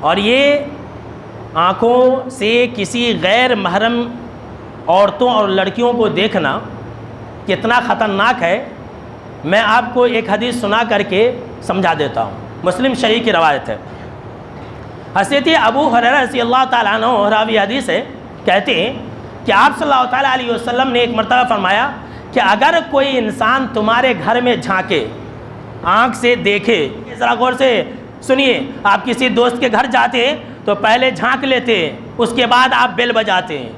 اور یہ آنکھوں سے کسی غیر محرم عورتوں اور لڑکیوں کو دیکھنا کتنا خطرناک ہے، میں آپ کو ایک حدیث سنا کر کے سمجھا دیتا ہوں۔ مسلم شریف کی روایت ہے، حضرت ابو ہریرہ رضی اللہ تعالیٰ عنہ راوی حدیث ہے، کہتے ہیں کہ آپ صلی اللہ تعالیٰ علیہ وسلم نے ایک مرتبہ فرمایا کہ اگر کوئی انسان تمہارے گھر میں جھانکے، آنکھ سے دیکھے، ذرا غور سے سنیے، آپ کسی دوست کے گھر جاتے ہیں تو پہلے جھانک لیتے ہیں، اس کے بعد آپ بیل بجاتے ہیں،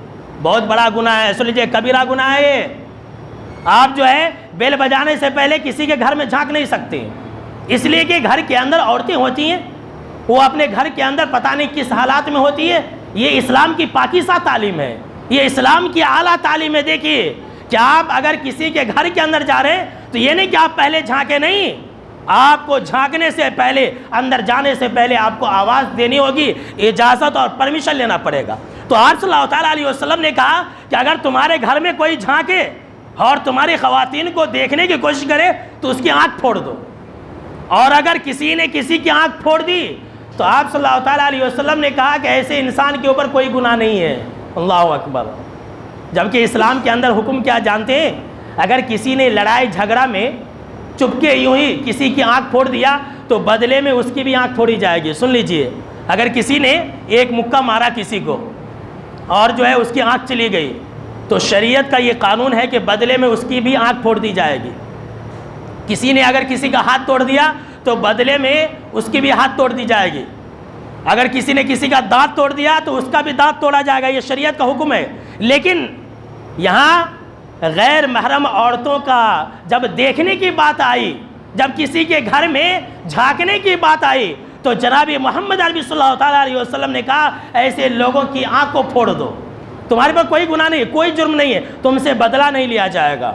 بہت بڑا گناہ ہے، سن لیجیے، کبیرہ گناہ ہے یہ۔ آپ جو ہے بیل بجانے سے پہلے کسی کے گھر میں جھانک نہیں سکتے، اس لیے کہ گھر کے اندر عورتیں ہوتی ہیں، وہ اپنے گھر کے اندر پتہ نہیں کس حالات میں ہوتی ہے۔ یہ اسلام کی پاکیزہ تعلیم ہے، یہ اسلام کی اعلیٰ تعلیم ہے۔ دیکھیے کہ آپ اگر کسی کے گھر کے اندر جا رہے ہیں تو یہ نہیں کہ آپ پہلے جھانکے، نہیں، آپ کو جھانکنے سے پہلے، اندر جانے سے پہلے آپ کو آواز دینی ہوگی، اجازت اور پرمیشن لینا پڑے گا۔ تو آپ صلی اللہ تعالیٰ علیہ وسلم نے کہا کہ اگر تمہارے گھر میں کوئی جھانکے اور تمہاری خواتین کو دیکھنے کی کوشش کرے تو اس کی آنکھ پھوڑ دو، اور اگر کسی نے کسی کی آنکھ پھوڑ دی تو آپ صلی اللہ تعالیٰ علیہ وسلم نے کہا کہ ایسے انسان کے اوپر کوئی گناہ نہیں ہے۔ اللہ اکبر۔ جبکہ اسلام کے اندر حکم کیا جانتے ہیں؟ اگر کسی نے لڑائی جھگڑا میں چپکے یوں ہی کسی کی آنکھ پھوڑ دیا تو بدلے میں اس کی بھی آنکھ پھوڑی جائے گی۔ سن لیجئے، اگر کسی نے ایک مکہ مارا کسی کو اور جو ہے اس کی آنکھ چلی گئی تو شریعت کا یہ قانون ہے کہ بدلے میں اس کی بھی آنکھ پھوڑ دی جائے گی۔ کسی نے اگر کسی کا ہاتھ توڑ دیا تو بدلے میں اس کی بھی ہاتھ توڑ دی جائے گی۔ اگر کسی نے کسی کا دانت توڑ دیا تو اس کا بھی دانت توڑا جائے گا، یہ شریعت کا حکم ہے۔ لیکن یہاں غیر محرم عورتوں کا جب دیکھنے کی بات آئی، جب کسی کے گھر میں جھانکنے کی بات آئی تو جناب محمد عربی صلی اللہ تعالیٰ علیہ وسلم نے کہا ایسے لوگوں کی آنکھ کو پھوڑ دو، تمہارے پر کوئی گناہ نہیں ہے، کوئی جرم نہیں ہے، تم سے بدلہ نہیں لیا جائے گا۔